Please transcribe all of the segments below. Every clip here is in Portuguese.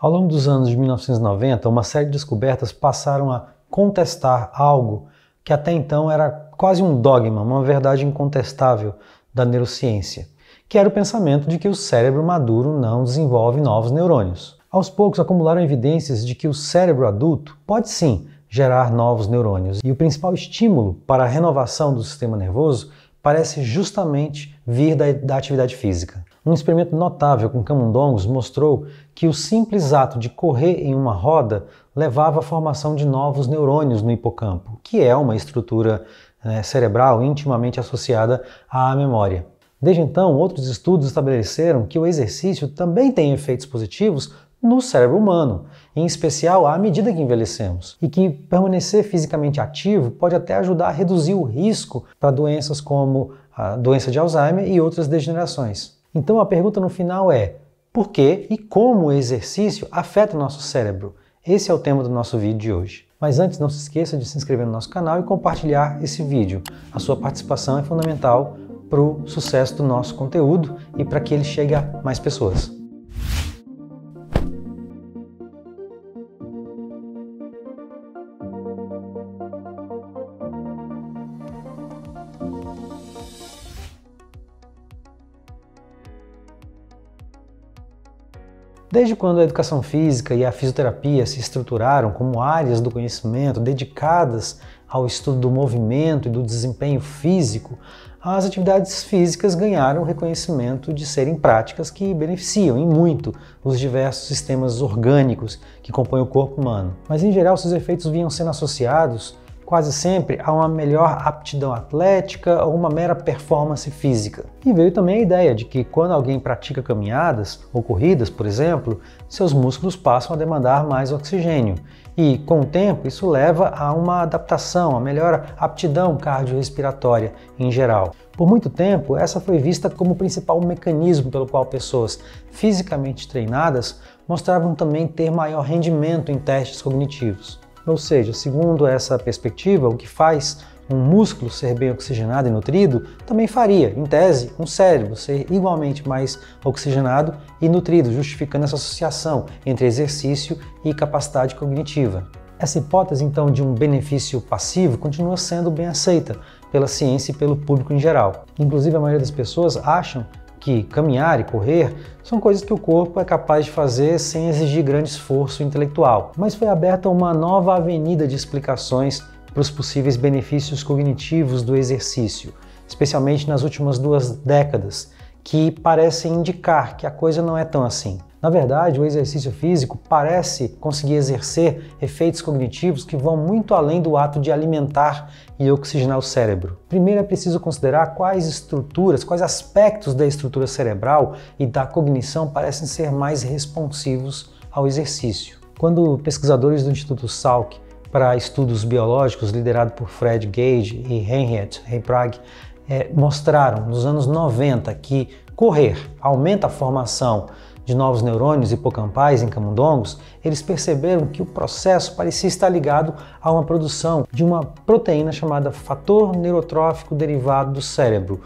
Ao longo dos anos de 1990, uma série de descobertas passaram a contestar algo que até então era quase um dogma, uma verdade incontestável da neurociência, que era o pensamento de que o cérebro maduro não desenvolve novos neurônios. Aos poucos acumularam evidências de que o cérebro adulto pode sim gerar novos neurônios, e o principal estímulo para a renovação do sistema nervoso parece justamente vir da atividade física. Um experimento notável com camundongos mostrou que o simples ato de correr em uma roda levava à formação de novos neurônios no hipocampo, que é uma estrutura cerebral intimamente associada à memória. Desde então, outros estudos estabeleceram que o exercício também tem efeitos positivos no cérebro humano, em especial à medida que envelhecemos, e que permanecer fisicamente ativo pode até ajudar a reduzir o risco para doenças como a doença de Alzheimer e outras degenerações. Então a pergunta no final é: por que e como o exercício afeta o nosso cérebro? Esse é o tema do nosso vídeo de hoje. Mas antes, não se esqueça de se inscrever no nosso canal e compartilhar esse vídeo. A sua participação é fundamental para o sucesso do nosso conteúdo e para que ele chegue a mais pessoas. Desde quando a educação física e a fisioterapia se estruturaram como áreas do conhecimento dedicadas ao estudo do movimento e do desempenho físico, as atividades físicas ganharam o reconhecimento de serem práticas que beneficiam em muito os diversos sistemas orgânicos que compõem o corpo humano. Mas em geral seus efeitos vinham sendo associados quase sempre a uma melhor aptidão atlética ou uma mera performance física. E veio também a ideia de que quando alguém pratica caminhadas ou corridas, por exemplo, seus músculos passam a demandar mais oxigênio. E, com o tempo, isso leva a uma adaptação, a melhor aptidão cardiorrespiratória em geral. Por muito tempo, essa foi vista como o principal mecanismo pelo qual pessoas fisicamente treinadas mostravam também ter maior rendimento em testes cognitivos. Ou seja, segundo essa perspectiva, o que faz um músculo ser bem oxigenado e nutrido também faria, em tese, um cérebro ser igualmente mais oxigenado e nutrido, justificando essa associação entre exercício e capacidade cognitiva. Essa hipótese, então, de um benefício passivo continua sendo bem aceita pela ciência e pelo público em geral. Inclusive, a maioria das pessoas acham que caminhar e correr são coisas que o corpo é capaz de fazer sem exigir grande esforço intelectual. Mas foi aberta uma nova avenida de explicações para os possíveis benefícios cognitivos do exercício, especialmente nas últimas 2 décadas, que parecem indicar que a coisa não é tão assim. Na verdade, o exercício físico parece conseguir exercer efeitos cognitivos que vão muito além do ato de alimentar e oxigenar o cérebro. Primeiro é preciso considerar quais estruturas, quais aspectos da estrutura cerebral e da cognição parecem ser mais responsivos ao exercício. Quando pesquisadores do Instituto Salk para Estudos Biológicos, liderado por Fred Gage e Henriette Heiprag, mostraram nos anos 90 que correr aumenta a formação de novos neurônios hipocampais em camundongos, eles perceberam que o processo parecia estar ligado a uma produção de uma proteína chamada fator neurotrófico derivado do cérebro,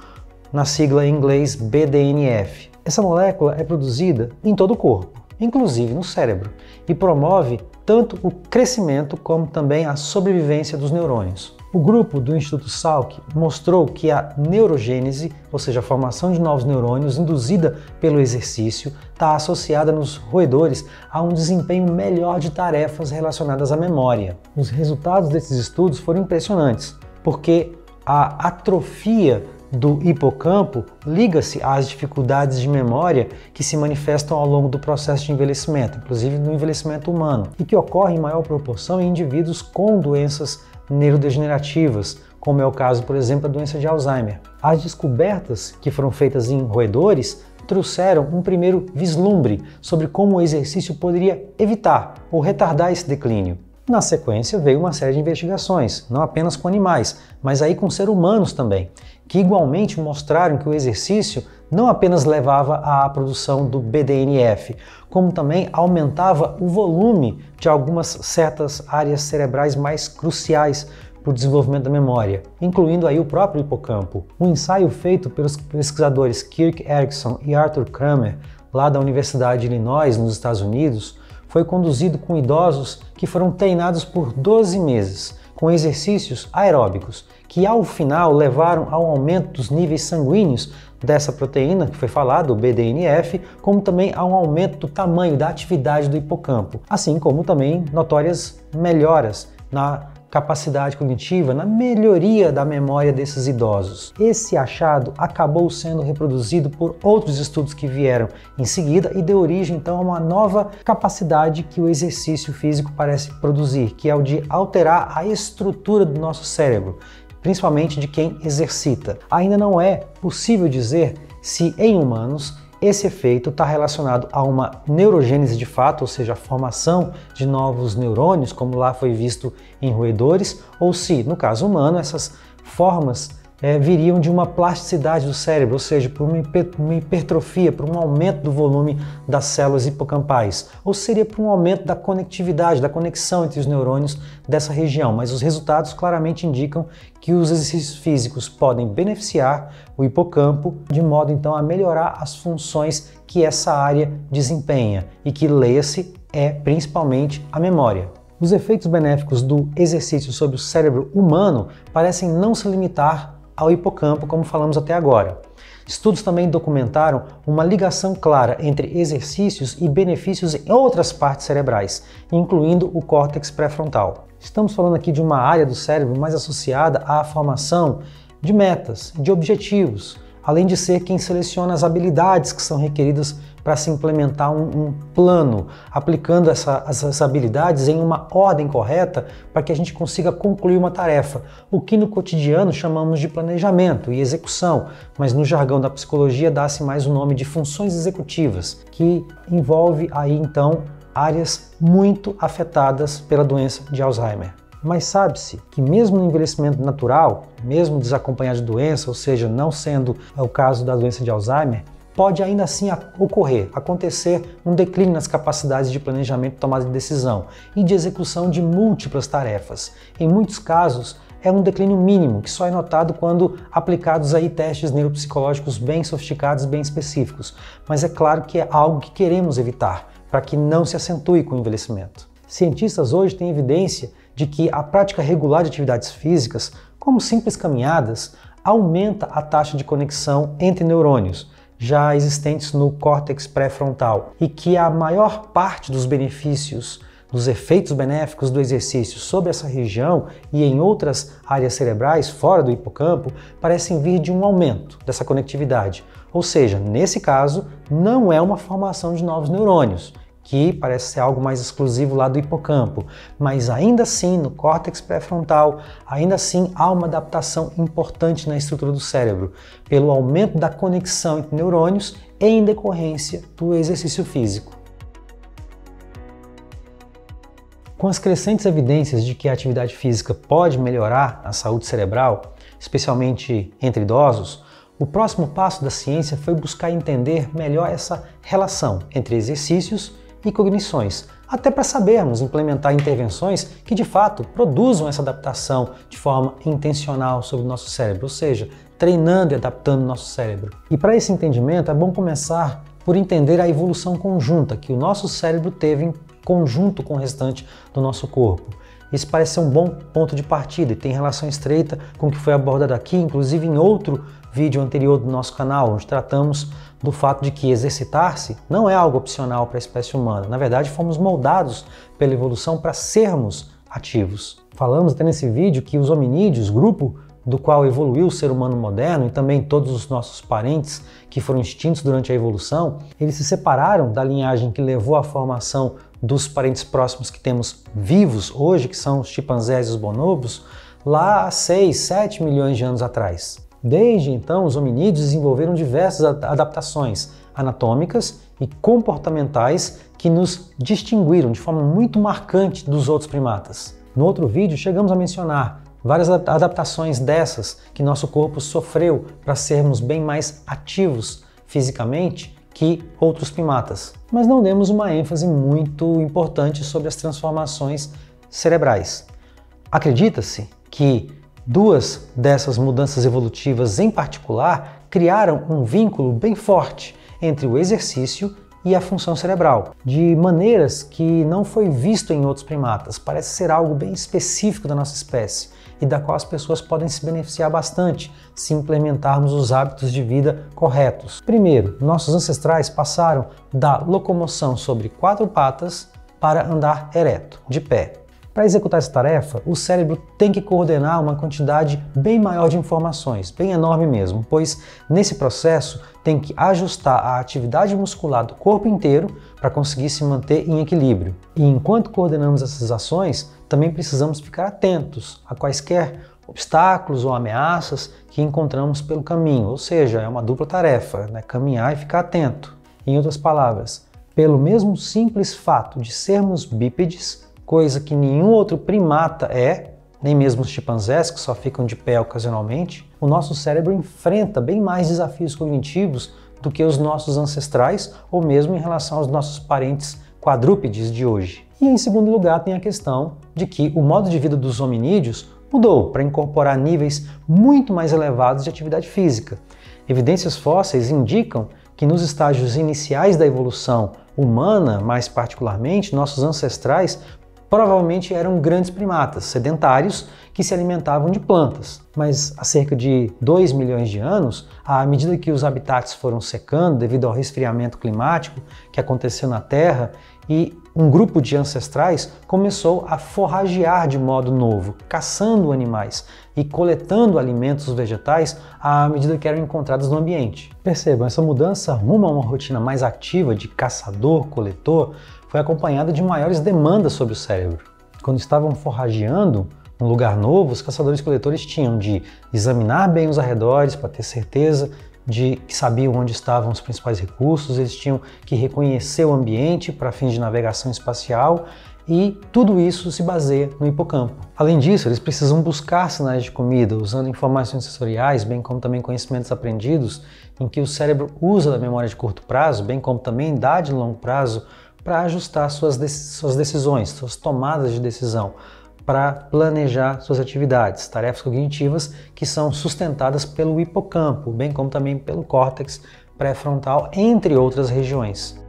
na sigla em inglês BDNF. Essa molécula é produzida em todo o corpo, inclusive no cérebro, e promove tanto o crescimento como também a sobrevivência dos neurônios. O grupo do Instituto Salk mostrou que a neurogênese, ou seja, a formação de novos neurônios induzida pelo exercício, está associada nos roedores a um desempenho melhor de tarefas relacionadas à memória. Os resultados desses estudos foram impressionantes, porque a atrofia do hipocampo liga-se às dificuldades de memória que se manifestam ao longo do processo de envelhecimento, inclusive no envelhecimento humano, e que ocorre em maior proporção em indivíduos com doenças neurodegenerativas, como é o caso, por exemplo, da doença de Alzheimer. As descobertas que foram feitas em roedores trouxeram um primeiro vislumbre sobre como o exercício poderia evitar ou retardar esse declínio. Na sequência veio uma série de investigações, não apenas com animais, mas aí com seres humanos também, que igualmente mostraram que o exercício não apenas levava à produção do BDNF, como também aumentava o volume de algumas certas áreas cerebrais mais cruciais para o desenvolvimento da memória, incluindo aí o próprio hipocampo. Um ensaio feito pelos pesquisadores Kirk Erikson e Arthur Kramer, lá da Universidade de Illinois, nos Estados Unidos, foi conduzido com idosos que foram treinados por 12 meses, com exercícios aeróbicos, que ao final levaram ao aumento dos níveis sanguíneos dessa proteína, que foi falado, o BDNF, como também a um aumento do tamanho da atividade do hipocampo, assim como também notórias melhoras na capacidade cognitiva, na melhoria da memória desses idosos. Esse achado acabou sendo reproduzido por outros estudos que vieram em seguida e deu origem então a uma nova capacidade que o exercício físico parece produzir, que é o de alterar a estrutura do nosso cérebro, principalmente de quem exercita. Ainda não é possível dizer se em humanos esse efeito está relacionado a uma neurogênese de fato, ou seja, a formação de novos neurônios, como lá foi visto em roedores, ou se, no caso humano, essas formas viriam de uma plasticidade do cérebro, ou seja, por uma hipertrofia, por um aumento do volume das células hipocampais, ou seria por um aumento da conectividade, da conexão entre os neurônios dessa região. Mas os resultados claramente indicam que os exercícios físicos podem beneficiar o hipocampo de modo então a melhorar as funções que essa área desempenha e que, leia-se, é principalmente a memória. Os efeitos benéficos do exercício sobre o cérebro humano parecem não se limitar ao hipocampo, como falamos até agora. Estudos também documentaram uma ligação clara entre exercícios e benefícios em outras partes cerebrais, incluindo o córtex pré-frontal. Estamos falando aqui de uma área do cérebro mais associada à formação de metas, de objetivos, além de ser quem seleciona as habilidades que são requeridas para se implementar um plano, aplicando essas habilidades em uma ordem correta para que a gente consiga concluir uma tarefa, o que no cotidiano chamamos de planejamento e execução, mas no jargão da psicologia dá-se mais o nome de funções executivas, que envolve aí então áreas muito afetadas pela doença de Alzheimer. Mas sabe-se que mesmo no envelhecimento natural, mesmo desacompanhado de doença, ou seja, não sendo o caso da doença de Alzheimer, pode ainda assim acontecer um declínio nas capacidades de planejamento e tomada de decisão e de execução de múltiplas tarefas. Em muitos casos, é um declínio mínimo, que só é notado quando aplicados aí testes neuropsicológicos bem sofisticados, bem específicos. Mas é claro que é algo que queremos evitar, para que não se acentue com o envelhecimento. Cientistas hoje têm evidência de que a prática regular de atividades físicas, como simples caminhadas, aumenta a taxa de conexão entre neurônios, já existentes no córtex pré-frontal, e que a maior parte dos benefícios, dos efeitos benéficos do exercício sobre essa região e em outras áreas cerebrais fora do hipocampo parecem vir de um aumento dessa conectividade. Ou seja, nesse caso, não é uma formação de novos neurônios, que parece ser algo mais exclusivo lá do hipocampo, mas ainda assim no córtex pré-frontal, ainda assim há uma adaptação importante na estrutura do cérebro, pelo aumento da conexão entre neurônios em decorrência do exercício físico. Com as crescentes evidências de que a atividade física pode melhorar a saúde cerebral, especialmente entre idosos, o próximo passo da ciência foi buscar entender melhor essa relação entre exercícios e cognições, até para sabermos implementar intervenções que de fato produzam essa adaptação de forma intencional sobre o nosso cérebro, ou seja, treinando e adaptando o nosso cérebro. E para esse entendimento é bom começar por entender a evolução conjunta que o nosso cérebro teve em conjunto com o restante do nosso corpo. Isso parece ser um bom ponto de partida e tem relação estreita com o que foi abordado aqui, inclusive em outro vídeo anterior do nosso canal, onde tratamos do fato de que exercitar-se não é algo opcional para a espécie humana. Na verdade, fomos moldados pela evolução para sermos ativos. Falamos até nesse vídeo que os hominídeos, grupo do qual evoluiu o ser humano moderno e também todos os nossos parentes que foram extintos durante a evolução, eles se separaram da linhagem que levou à formação dos parentes próximos que temos vivos hoje, que são os chimpanzés e os bonobos, lá há 6, 7 milhões de anos atrás. Desde então, os hominídeos desenvolveram diversas adaptações anatômicas e comportamentais que nos distinguiram de forma muito marcante dos outros primatas. No outro vídeo, chegamos a mencionar várias adaptações dessas que nosso corpo sofreu para sermos bem mais ativos fisicamente que outros primatas. Mas não demos uma ênfase muito importante sobre as transformações cerebrais. Acredita-se que duas dessas mudanças evolutivas em particular criaram um vínculo bem forte entre o exercício e a função cerebral, de maneiras que não foi visto em outros primatas. Parece ser algo bem específico da nossa espécie e da qual as pessoas podem se beneficiar bastante se implementarmos os hábitos de vida corretos. Primeiro, nossos ancestrais passaram da locomoção sobre 4 patas para andar ereto, de pé. Para executar essa tarefa, o cérebro tem que coordenar uma quantidade bem maior de informações, bem enorme mesmo, pois nesse processo tem que ajustar a atividade muscular do corpo inteiro para conseguir se manter em equilíbrio. E enquanto coordenamos essas ações, também precisamos ficar atentos a quaisquer obstáculos ou ameaças que encontramos pelo caminho, ou seja, é uma dupla tarefa, né? Caminhar e ficar atento. Em outras palavras, pelo mesmo simples fato de sermos bípedes, coisa que nenhum outro primata é, nem mesmo os chimpanzés, que só ficam de pé ocasionalmente, o nosso cérebro enfrenta bem mais desafios cognitivos do que os nossos ancestrais ou mesmo em relação aos nossos parentes quadrúpedes de hoje. E em segundo lugar tem a questão de que o modo de vida dos hominídeos mudou para incorporar níveis muito mais elevados de atividade física. Evidências fósseis indicam que nos estágios iniciais da evolução humana, mais particularmente, nossos ancestrais provavelmente eram grandes primatas sedentários que se alimentavam de plantas. Mas há cerca de 2 milhões de anos, à medida que os habitats foram secando devido ao resfriamento climático que aconteceu na Terra, e um grupo de ancestrais começou a forragear de modo novo, caçando animais e coletando alimentos vegetais à medida que eram encontrados no ambiente. Percebam, essa mudança rumo a uma rotina mais ativa de caçador-coletor foi acompanhada de maiores demandas sobre o cérebro. Quando estavam forrageando um lugar novo, os caçadores-coletores tinham de examinar bem os arredores para ter certeza de que sabiam onde estavam os principais recursos, eles tinham que reconhecer o ambiente para fins de navegação espacial e tudo isso se baseia no hipocampo. Além disso, eles precisam buscar sinais de comida usando informações sensoriais, bem como também conhecimentos aprendidos em que o cérebro usa da memória de curto prazo, bem como também da de longo prazo, para ajustar suas decisões, suas tomadas de decisão, para planejar suas atividades, tarefas cognitivas que são sustentadas pelo hipocampo, bem como também pelo córtex pré-frontal, entre outras regiões.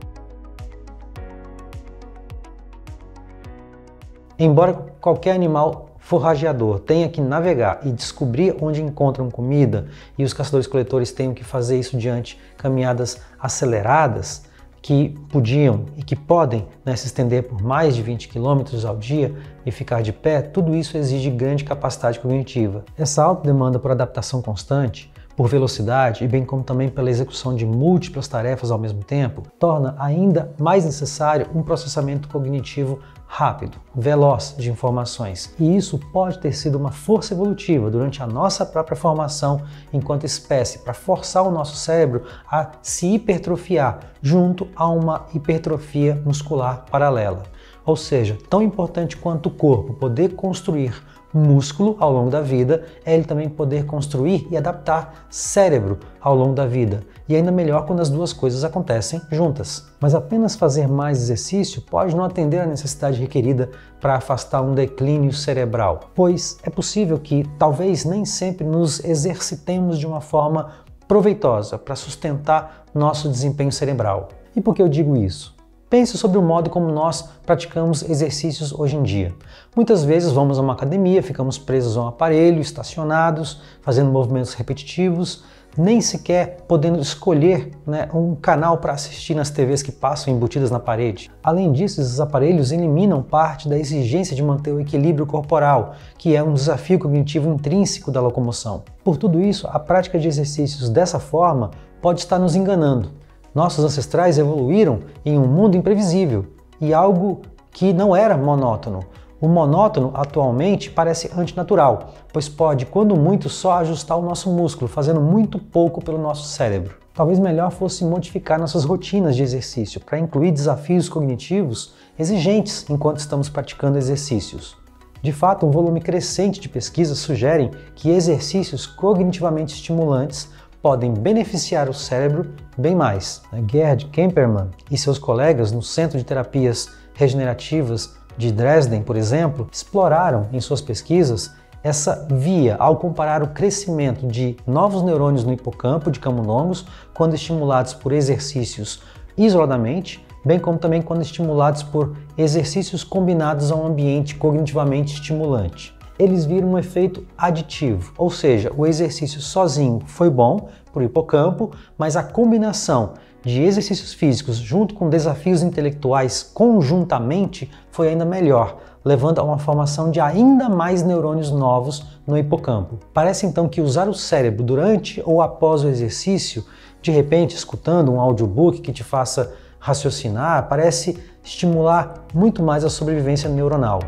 Embora qualquer animal forrageador tenha que navegar e descobrir onde encontram comida, e os caçadores-coletores tenham que fazer isso diante caminhadas aceleradas, que podiam e que podem, né, se estender por mais de 20 km ao dia e ficar de pé, tudo isso exige grande capacidade cognitiva. Essa alta demanda por adaptação constante, por velocidade e bem como também pela execução de múltiplas tarefas ao mesmo tempo, torna ainda mais necessário um processamento cognitivo rápido, veloz de informações. E isso pode ter sido uma força evolutiva durante a nossa própria formação enquanto espécie, para forçar o nosso cérebro a se hipertrofiar junto a uma hipertrofia muscular paralela. Ou seja, tão importante quanto o corpo poder construir músculo ao longo da vida, é ele também poder construir e adaptar cérebro ao longo da vida. E ainda melhor quando as duas coisas acontecem juntas. Mas apenas fazer mais exercício pode não atender à necessidade requerida para afastar um declínio cerebral, pois é possível que talvez nem sempre nos exercitemos de uma forma proveitosa para sustentar nosso desempenho cerebral. E por que eu digo isso? Pense sobre o modo como nós praticamos exercícios hoje em dia. Muitas vezes vamos a uma academia, ficamos presos a um aparelho, estacionados, fazendo movimentos repetitivos, nem sequer podendo escolher, né, um canal para assistir nas TVs que passam embutidas na parede. Além disso, esses aparelhos eliminam parte da exigência de manter o equilíbrio corporal, que é um desafio cognitivo intrínseco da locomoção. Por tudo isso, a prática de exercícios dessa forma pode estar nos enganando. Nossos ancestrais evoluíram em um mundo imprevisível e algo que não era monótono. O monótono atualmente parece antinatural, pois pode, quando muito, só ajustar o nosso músculo, fazendo muito pouco pelo nosso cérebro. Talvez melhor fosse modificar nossas rotinas de exercício para incluir desafios cognitivos exigentes enquanto estamos praticando exercícios. De fato, um volume crescente de pesquisas sugerem que exercícios cognitivamente estimulantes podem beneficiar o cérebro bem mais. Gerd Kemperman e seus colegas no Centro de Terapias Regenerativas de Dresden, por exemplo, exploraram em suas pesquisas essa via ao comparar o crescimento de novos neurônios no hipocampo de camundongos quando estimulados por exercícios isoladamente, bem como também quando estimulados por exercícios combinados a um ambiente cognitivamente estimulante. Eles viram um efeito aditivo, ou seja, o exercício sozinho foi bom para o hipocampo, mas a combinação de exercícios físicos junto com desafios intelectuais conjuntamente foi ainda melhor, levando a uma formação de ainda mais neurônios novos no hipocampo. Parece então que usar o cérebro durante ou após o exercício, de repente escutando um audiobook que te faça raciocinar, parece estimular muito mais a sobrevivência neuronal.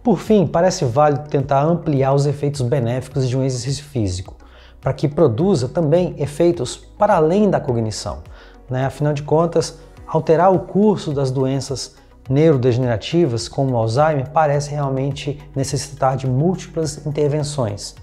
Por fim, parece válido tentar ampliar os efeitos benéficos de um exercício físico, para que produza também efeitos para além da cognição, né? Afinal de contas, alterar o curso das doenças neurodegenerativas, como o Alzheimer, parece realmente necessitar de múltiplas intervenções.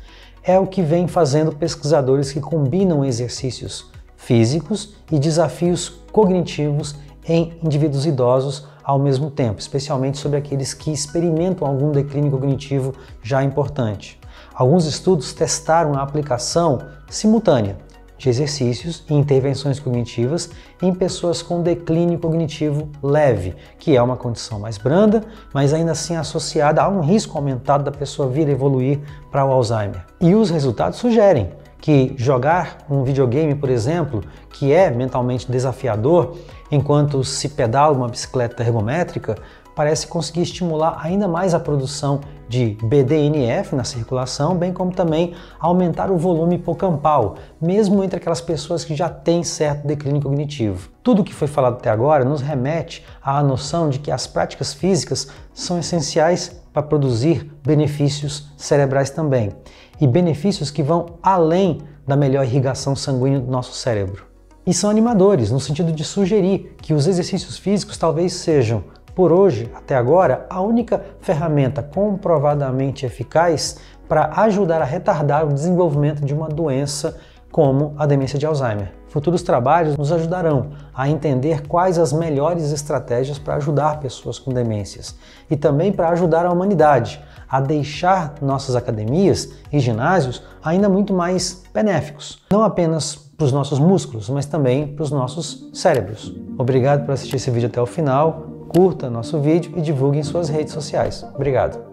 É o que vem fazendo pesquisadores que combinam exercícios físicos e desafios cognitivos em indivíduos idosos ao mesmo tempo, especialmente sobre aqueles que experimentam algum declínio cognitivo já importante. Alguns estudos testaram a aplicação simultânea de exercícios e intervenções cognitivas em pessoas com declínio cognitivo leve, que é uma condição mais branda, mas ainda assim associada a um risco aumentado da pessoa vir a evoluir para o Alzheimer. E os resultados sugerem que jogar um videogame, por exemplo, que é mentalmente desafiador, enquanto se pedala uma bicicleta ergométrica, parece conseguir estimular ainda mais a produção de BDNF na circulação, bem como também aumentar o volume hipocampal, mesmo entre aquelas pessoas que já têm certo declínio cognitivo. Tudo o que foi falado até agora nos remete à noção de que as práticas físicas são essenciais para produzir benefícios cerebrais também, e benefícios que vão além da melhor irrigação sanguínea do nosso cérebro. E são animadores, no sentido de sugerir que os exercícios físicos talvez sejam, por hoje, até agora, a única ferramenta comprovadamente eficaz para ajudar a retardar o desenvolvimento de uma doença como a demência de Alzheimer. Futuros trabalhos nos ajudarão a entender quais as melhores estratégias para ajudar pessoas com demências e também para ajudar a humanidade a deixar nossas academias e ginásios ainda muito mais benéficos, não apenas para os nossos músculos, mas também para os nossos cérebros. Obrigado por assistir esse vídeo até o final. Curta nosso vídeo e divulgue em suas redes sociais. Obrigado!